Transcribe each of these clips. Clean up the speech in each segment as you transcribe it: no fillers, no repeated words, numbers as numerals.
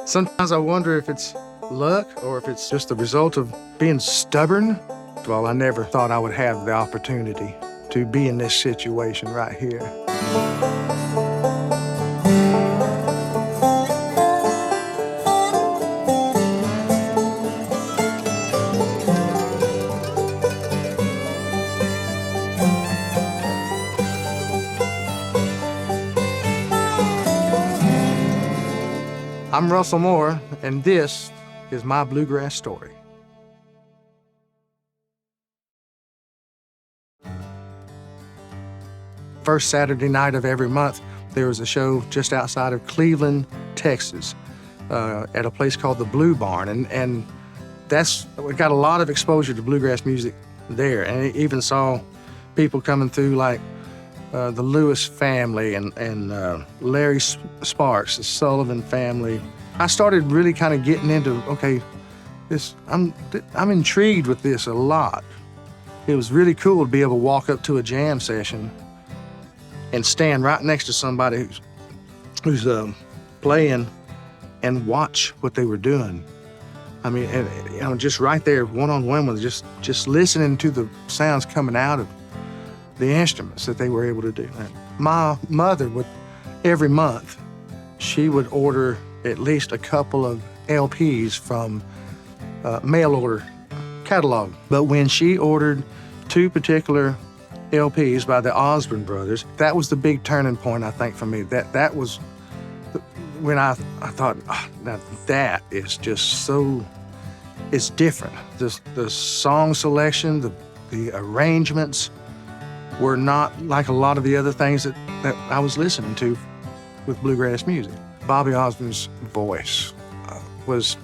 Sometimes I wonder if it's luck or if it's just the result of being stubborn. Well, I never thought I would have the opportunity to be in this situation right here. I'm Russell Moore, and this is my Bluegrass Story. First Saturday night of every month, there was a show just outside of Cleveland, Texas, at a place called the Blue Barn, and we got a lot of exposure to bluegrass music there, and it even saw people coming through like the Lewis family and Larry Sparks, the Sullivan family. I started really kind of getting into, okay, I'm intrigued with this a lot. It was really cool to be able to walk up to a jam session and stand right next to somebody who's playing and watch what they were doing. I mean, and, just right there, one-on-one with just listening to the sounds coming out of the instruments that they were able to do. And my mother would, every month, she would order at least a couple of LPs from mail order catalog. But when she ordered 2 particular LPs by the Osborne brothers, that was the big turning point, I think, for me. That was when I thought, oh, now that is just so, it's different. The song selection, the arrangements were not like a lot of the other things that I was listening to with bluegrass music. Bobby Osborne's voice was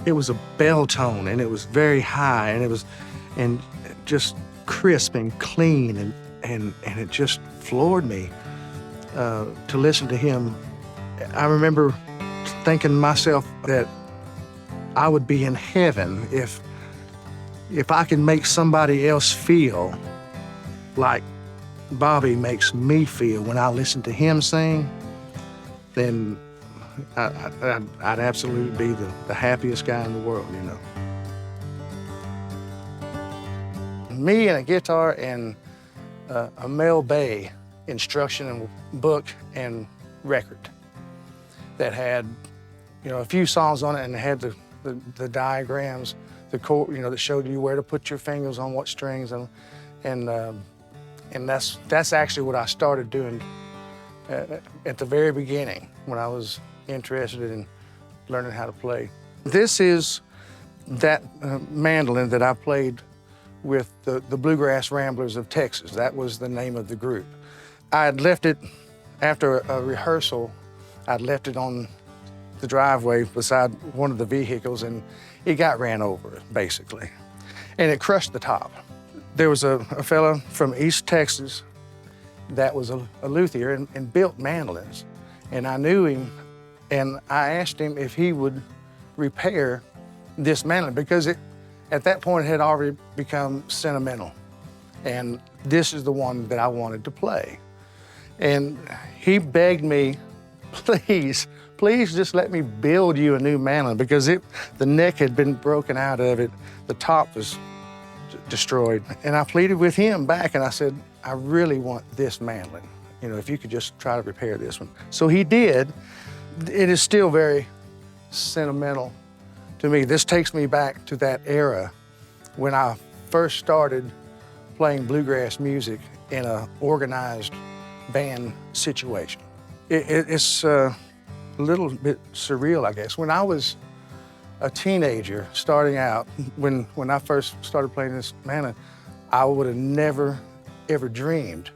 a bell tone, and it was very high, and just crisp and clean, and it just floored me to listen to him. I remember thinking to myself that I would be in heaven if I could make somebody else feel like Bobby makes me feel when I listen to him sing, then I'd absolutely be the happiest guy in the world, you know. Me and a guitar and a Mel Bay instruction book and record that had, a few songs on it, and it had the diagrams, the chord, that showed you where to put your fingers on what strings, and that's actually what I started doing at the very beginning when I was interested in learning how to play. This is that mandolin that I played with the Bluegrass Ramblers of Texas. That was the name of the group. I had left it after a rehearsal. I'd left it on the driveway beside one of the vehicles, and it got ran over, basically, and it crushed the top. There was a fella from East Texas that was a luthier and built mandolins, and I knew him, and I asked him if he would repair this mandolin, because at that point it had already become sentimental, and this is the one that I wanted to play. And he begged me, please just let me build you a new mandolin, because the neck had been broken out of it, the top was destroyed. And I pleaded with him back, and I said, I really want this mandolin, if you could just try to repair this one. So he did. It is still very sentimental to me. This takes me back to that era when I first started playing bluegrass music in an organized band situation. It's a little bit surreal, I guess. When I was a teenager starting out, when I first started playing this mandolin, I would have never, ever dreamed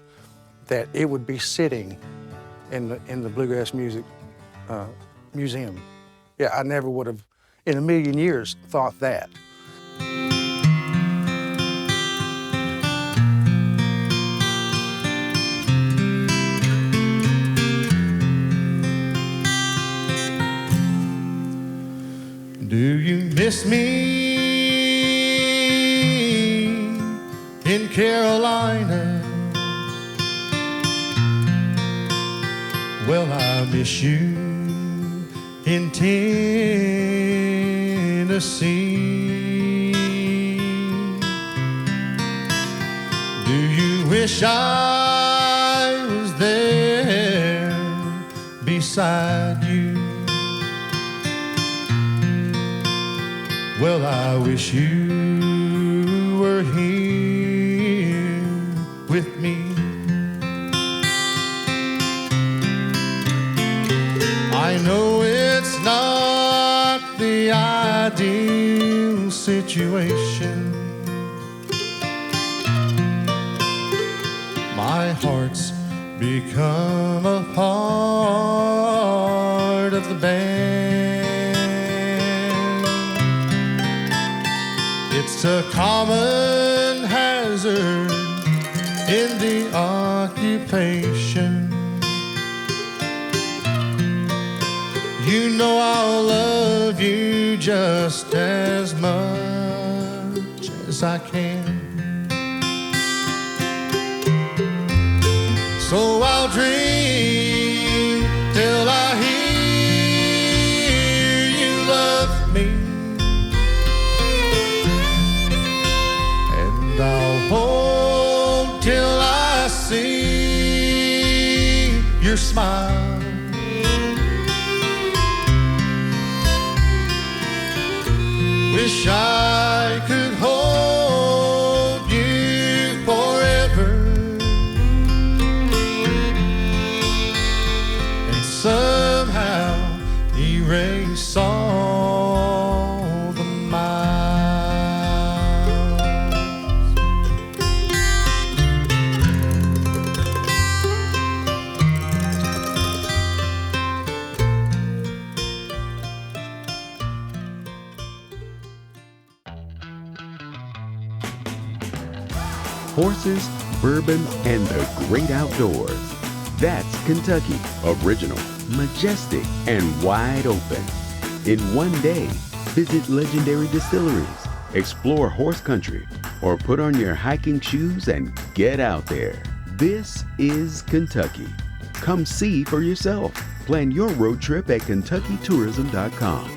that it would be sitting in the Bluegrass Music Museum. Yeah, I never would have in a million years thought that. Do you miss me in Carolina? Well, I miss you in Tennessee. Do you wish I was there beside you? Well, I wish you were here with me. I know it's not the ideal situation. My heart's become a part of the band. It's a common hazard in the occupation. You know I'll love you just as much as I can. So I'll dream till I hear you love me, and I'll hold till I see your smile. Wish I could hold you forever and somehow erase all the miles. Horses, bourbon, and the great outdoors. That's Kentucky. Original, majestic, and wide open. In one day, visit legendary distilleries, explore horse country, or put on your hiking shoes and get out there. This is Kentucky. Come see for yourself. Plan your road trip at KentuckyTourism.com.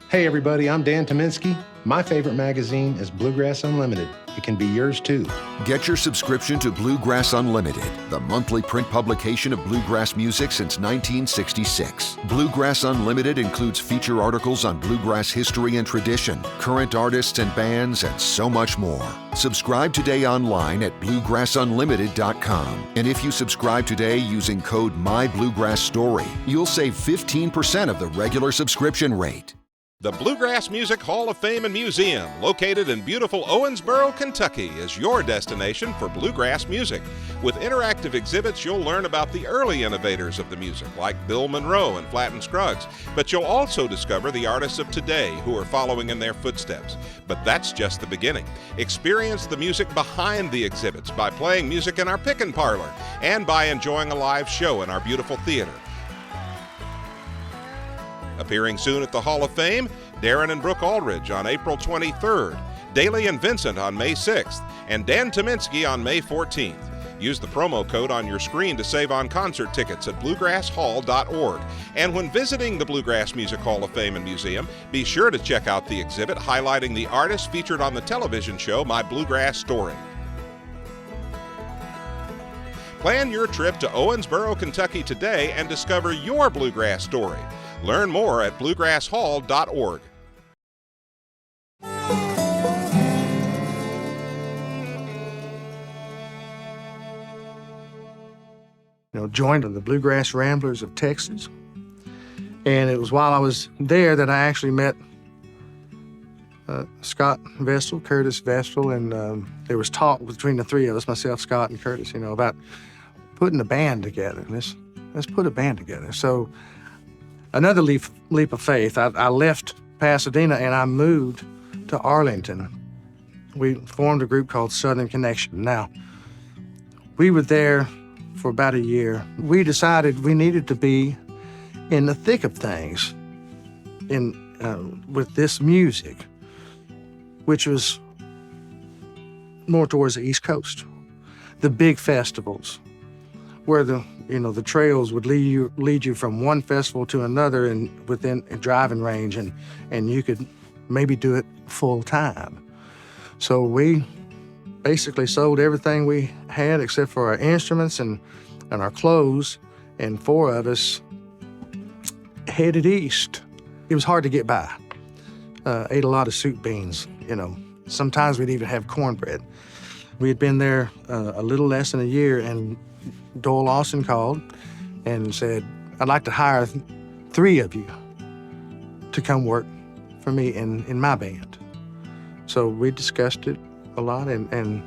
Hey everybody, I'm Dan Tominski. My favorite magazine is Bluegrass Unlimited. It can be yours too. Get your subscription to Bluegrass Unlimited, the monthly print publication of bluegrass music since 1966. Bluegrass Unlimited includes feature articles on bluegrass history and tradition, current artists and bands, and so much more. Subscribe today online at bluegrassunlimited.com. And if you subscribe today using code MyBluegrassStory, you'll save 15% of the regular subscription rate. The Bluegrass Music Hall of Fame and Museum, located in beautiful Owensboro, Kentucky, is your destination for bluegrass music. With interactive exhibits, you'll learn about the early innovators of the music, like Bill Monroe and Flatt and Scruggs. But you'll also discover the artists of today who are following in their footsteps. But that's just the beginning. Experience the music behind the exhibits by playing music in our pick-and parlor and by enjoying a live show in our beautiful theater. Appearing soon at the Hall of Fame, Darren and Brooke Aldridge on April 23rd, Daly and Vincent on May 6th, and Dan Tominski on May 14th. Use the promo code on your screen to save on concert tickets at bluegrasshall.org. And when visiting the Bluegrass Music Hall of Fame and Museum, be sure to check out the exhibit highlighting the artists featured on the television show My Bluegrass Story. Plan your trip to Owensboro, Kentucky today and discover your bluegrass story. Learn more at bluegrasshall.org. Joined the Bluegrass Ramblers of Texas. And it was while I was there that I actually met Scott Vestal, Curtis Vestal, and there was talk between the three of us, myself, Scott, and Curtis, about putting a band together. Let's put a band together. So another leap of faith. I left Pasadena and I moved to Arlington. We formed a group called Southern Connection. Now, we were there for about a year. We decided we needed to be in the thick of things with this music, which was more towards the East Coast. The big festivals where the trails would lead you from one festival to another and within a driving range, and you could maybe do it full time. So we basically sold everything we had except for our instruments and our clothes, and 4 of us headed east. It was hard to get by. Ate a lot of soup beans, Sometimes we'd even have cornbread. We had been there a little less than a year, and Doyle Lawson called and said, "I'd like to hire 3 of you to come work for me in my band." So we discussed it a lot, and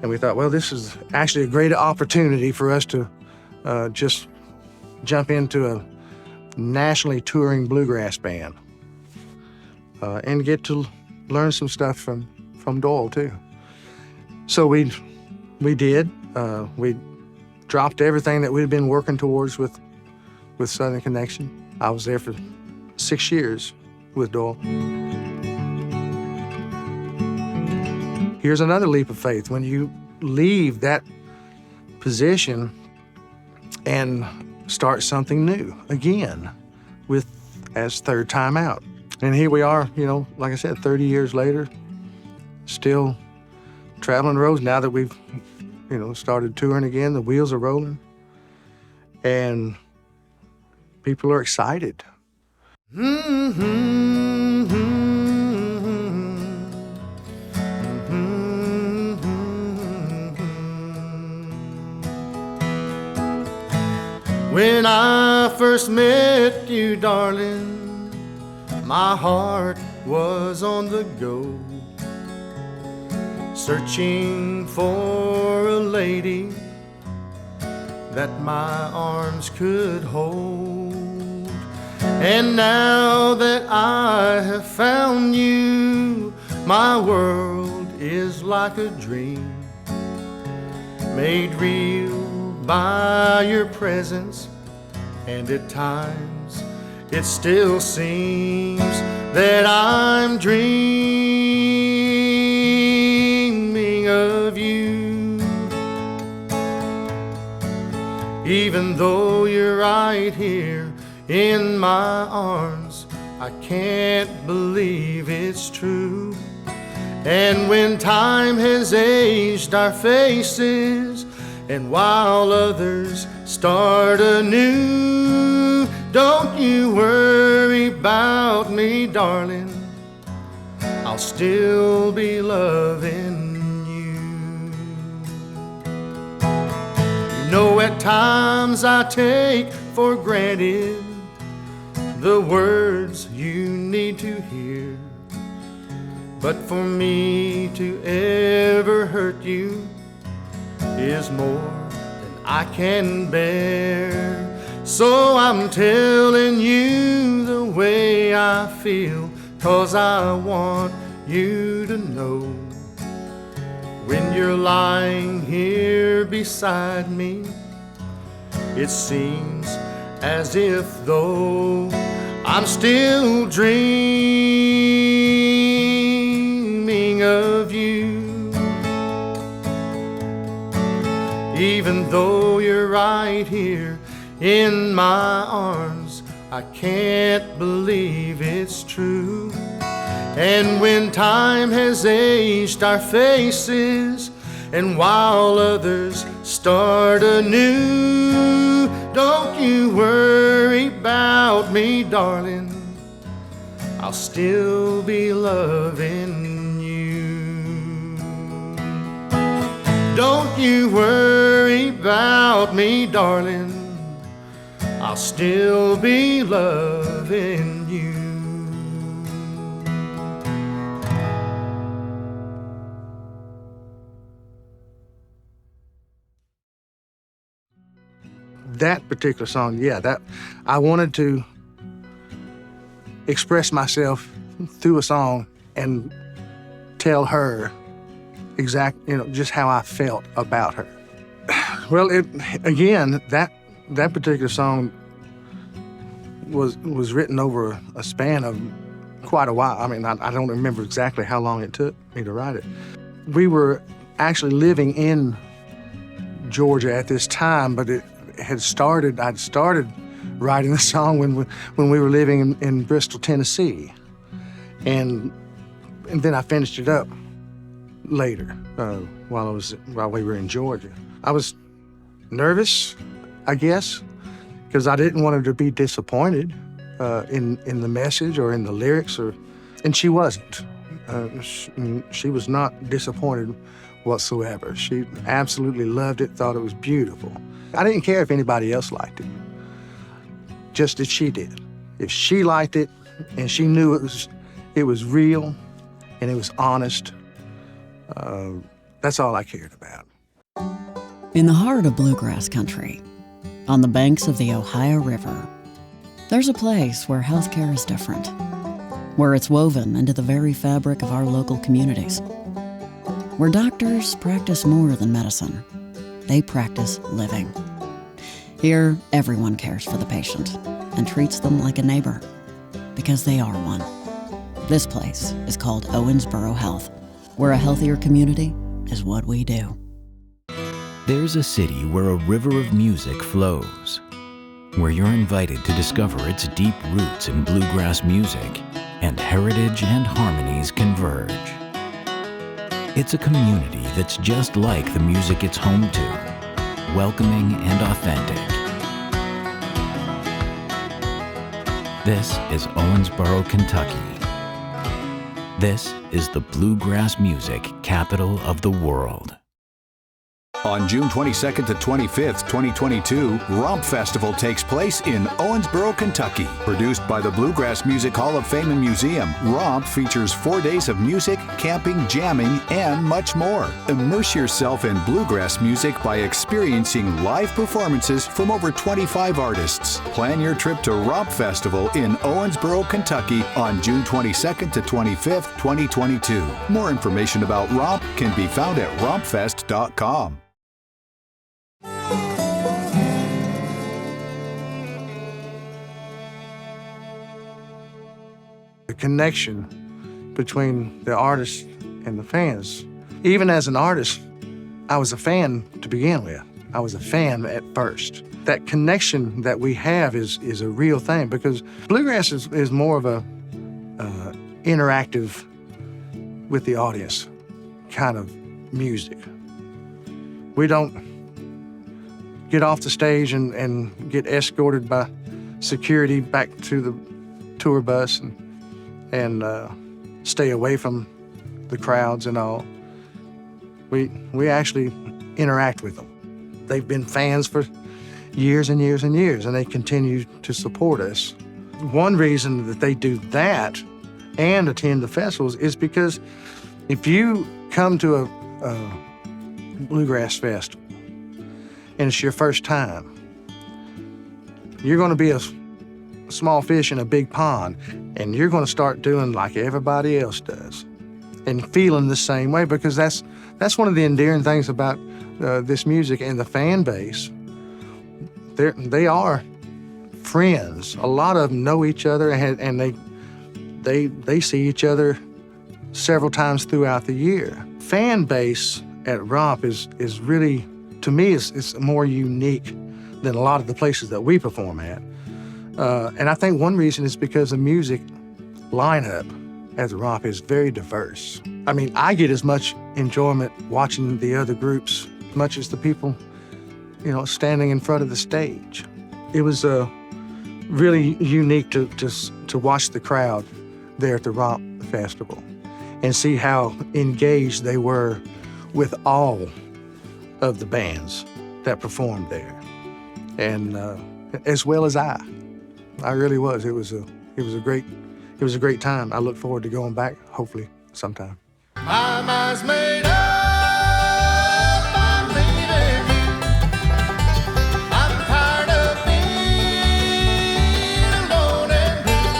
we thought, well, this is actually a great opportunity for us to just jump into a nationally touring bluegrass band and get to learn some stuff from Doyle too. So we did. We dropped everything that we'd been working towards with Southern Connection. I was there for 6 years with Doyle. Here's another leap of faith. When you leave that position and start something new again as third time out. And here we are, like I said, 30 years later, still traveling the roads. Now that we've, started touring again, the wheels are rolling, and people are excited. When I first met you, darling, my heart was on the go, searching for a lady that my arms could hold. And now that I have found you, my world is like a dream, made real by your presence. And at times it still seems that I'm dreaming of you. Even though you're right here in my arms, I can't believe it's true. And when time has aged our faces, and while others start anew, don't you worry about me, darling, I'll still be loving you. At times I take for granted the words you need to hear, but for me to ever hurt you is more than I can bear. So I'm telling you the way I feel, 'cause I want you to know. When you're lying here beside me, it seems as if though I'm still dreaming of you. Even though you're right here in my arms, I can't believe it's true. And when time has aged our faces, and while others start anew, don't you worry about me, darling, I'll still be loving you. Don't you worry about me, darling, I'll still be loving you. That particular song, that I wanted to express myself through a song and tell her just how I felt about her. Well, that particular song was written over a span of quite a while. I mean, I don't remember exactly how long it took me to write it. We were actually living in Georgia at this time, but I'd started writing the song when we were living in Bristol, Tennessee. And then I finished it up later while we were in Georgia. I was nervous, I guess, because I didn't want her to be disappointed in the message or in the lyrics, and she wasn't. She was not disappointed whatsoever. She absolutely loved it, thought it was beautiful. I didn't care if anybody else liked it, just that she did. If she liked it and she knew it was real and it was honest, that's all I cared about. In the heart of bluegrass country, on the banks of the Ohio River, there's a place where healthcare is different, where it's woven into the very fabric of our local communities, where doctors practice more than medicine. They practice living. Here, everyone cares for the patient and treats them like a neighbor, because they are one. This place is called Owensboro Health, where a healthier community is what we do. There's a city where a river of music flows, where you're invited to discover its deep roots in bluegrass music and heritage and harmonies converge. It's a community that's just like the music it's home to, welcoming and authentic. This is Owensboro, Kentucky. This is the bluegrass music capital of the world. On June 22nd to 25th, 2022, ROMP Festival takes place in Owensboro, Kentucky. Produced by the Bluegrass Music Hall of Fame and Museum, ROMP features 4 days of music, camping, jamming, and much more. Immerse yourself in bluegrass music by experiencing live performances from over 25 artists. Plan your trip to ROMP Festival in Owensboro, Kentucky on June 22nd to 25th, 2022. More information about ROMP can be found at rompfest.com. The connection between the artist and the fans. Even as an artist, I was a fan to begin with. I was a fan at first. That connection that we have is a real thing, because bluegrass is more of a interactive with the audience kind of music. We don't get off the stage and get escorted by security back to the tour bus and stay away from the crowds and all. We actually interact with them. They've been fans for years and years and years, and they continue to support us. One reason that they do that and attend the festivals is because if you come to a bluegrass festival and it's your first time, you're going to be a small fish in a big pond, and you're going to start doing like everybody else does and feeling the same way, because that's one of the endearing things about this music and the fan base. They are friends. A lot of them know each other, and they see each other several times throughout the year. Fan base at ROMP is really, to me, it's more unique than a lot of the places that we perform at. And I think one reason is because the music lineup at the ROMP is very diverse. I mean, I get as much enjoyment watching the other groups as much as the people, standing in front of the stage. It was really unique to watch the crowd there at the ROMP Festival and see how engaged they were with all of the bands that performed there, and as well as I really was. It was a great time. I look forward to going back, hopefully sometime. My mind's made up, I'm leaving you. I'm tired of being alone and blue.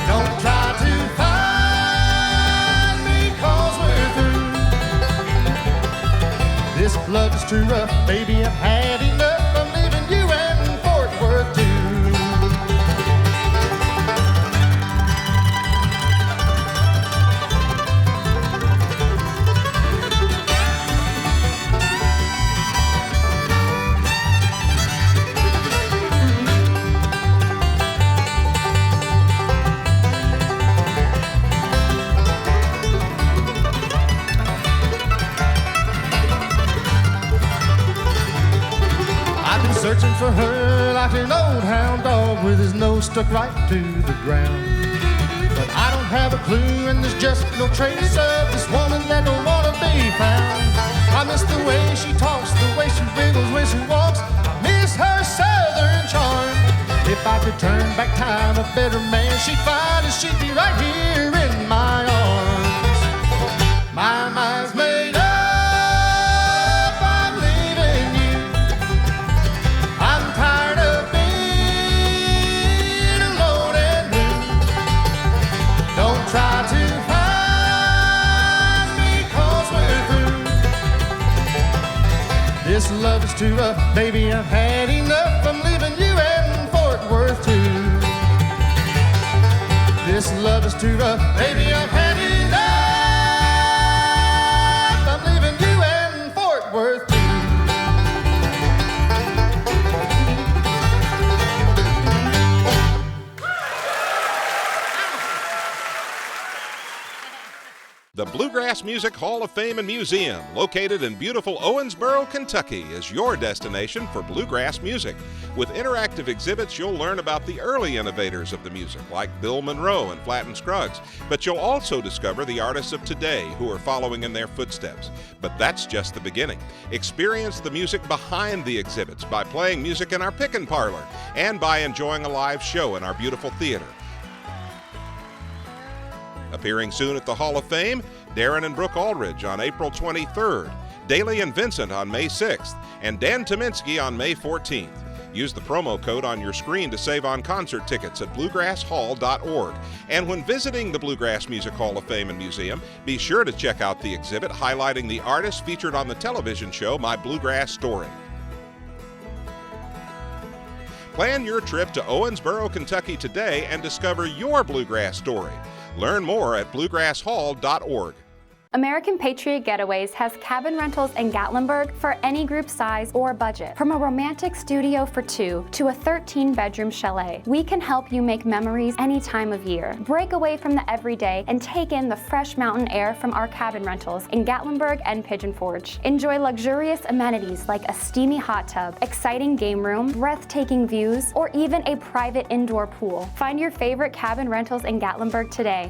Don't try to find me, 'cause we're through. This love is too rough, baby, I've had enough. I'm leaving you and Fort Worth too. for her like an old hound dog with his nose stuck right to the ground. But I don't have a clue, and there's just no trace of this woman that don't wanna be found. I miss the way she talks, the way she wiggles when she walks. I miss her southern charm. If I could turn back time, a better man she'd find, and she'd be right here in my arms. My mind's made up, I'm leaving you. I'm tired of being alone and blue. Don't try to find me, 'cause we're through. This love is too rough, baby, I've had enough. I'm leaving you in Fort Worth too. This love is too rough, baby, I've had enough. I'm leaving you in Fort Worth too. The Bluegrass Music Hall of Fame and Museum, located in beautiful Owensboro, Kentucky, is your destination for bluegrass music. With interactive exhibits, you'll learn about the early innovators of the music, like Bill Monroe and Flatt and Scruggs. But you'll also discover the artists of today who are following in their footsteps. But that's just the beginning. Experience the music behind the exhibits by playing music in our pick-and parlor and by enjoying a live show in our beautiful theater. Appearing soon at the Hall of Fame, Darren and Brooke Aldridge on April 23rd, Daly and Vincent on May 6th, and Dan Tominski on May 14th. Use the promo code on your screen to save on concert tickets at bluegrasshall.org. And when visiting the Bluegrass Music Hall of Fame and Museum, be sure to check out the exhibit highlighting the artists featured on the television show My Bluegrass Story. Plan your trip to Owensboro, Kentucky today and discover your bluegrass story. Learn more at bluegrasshall.org. American Patriot Getaways has cabin rentals in Gatlinburg for any group size or budget. From a romantic studio for two to a 13-bedroom chalet, we can help you make memories any time of year. Break away from the everyday and take in the fresh mountain air from our cabin rentals in Gatlinburg and Pigeon Forge. Enjoy luxurious amenities like a steamy hot tub, exciting game room, breathtaking views, or even a private indoor pool. Find your favorite cabin rentals in Gatlinburg today.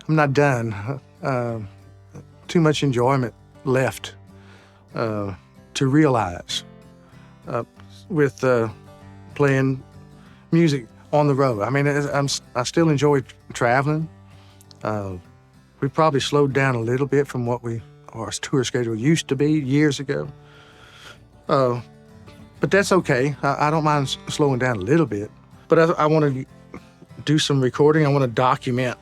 I'm not done. Too much enjoyment left to realize with playing music on the road. I mean, I still enjoy traveling. We probably slowed down a little bit from what our tour schedule used to be years ago. But that's okay. I don't mind slowing down a little bit. But I want to do some recording. I want to document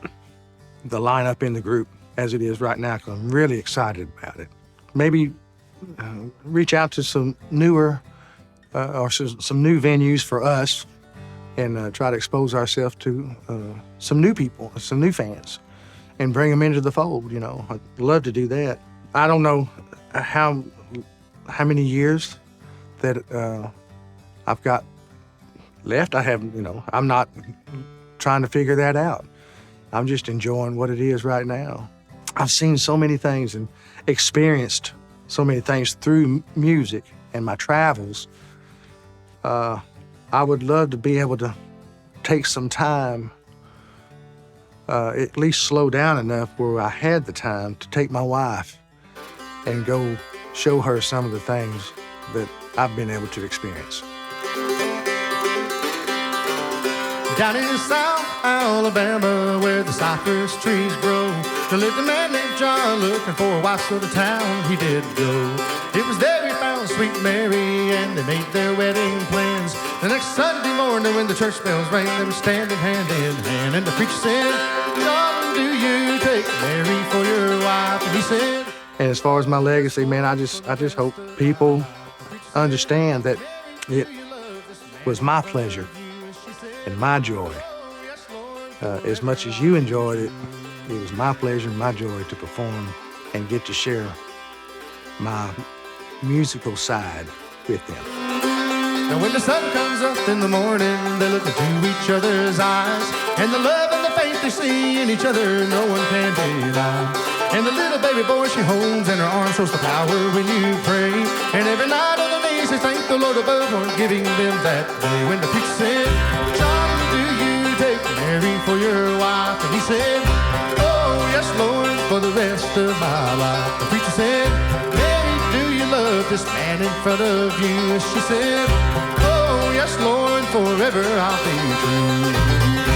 the lineup in the group as it is right now, because I'm really excited about it. Maybe reach out to some newer or some new venues for us and try to expose ourselves to some new people, some new fans, and bring them into the fold, you know. I'd love to do that. I don't know how many years that I've got left. I haven't, you know, I'm not trying to figure that out. I'm just enjoying what it is right now. I've seen so many things and experienced so many things through music and my travels. I would love to be able to take some time, at least slow down enough where I had the time to take my wife and go show her some of the things that I've been able to experience. Down in South Alabama, where the cypress trees grow, there lived a man named John looking for a wife, so to town he did go. It was there he found sweet Mary, and they made their wedding plans. The next Sunday morning when the church bells rang, they were standing hand in hand, and the preacher said, "John, do you take Mary for your wife?" And he said, and as far as my legacy, man, I just hope people understand that it was my pleasure and my joy. As much as you enjoyed it, it was my pleasure and my joy to perform and get to share my musical side with them. Now when the sun comes up in the morning, they look into each other's eyes. And the love and the faith they see in each other, no one can deny. And the little baby boy she holds in her arms shows the power when you pray. And every night on their knees they thank the Lord above for giving them that day. When the preacher said, John, do you take Mary for your wife? And he said, oh, yes, Lord, for the rest of my life. The preacher said, Mary, do you love this man in front of you? She said, oh, yes, Lord, forever I'll be true.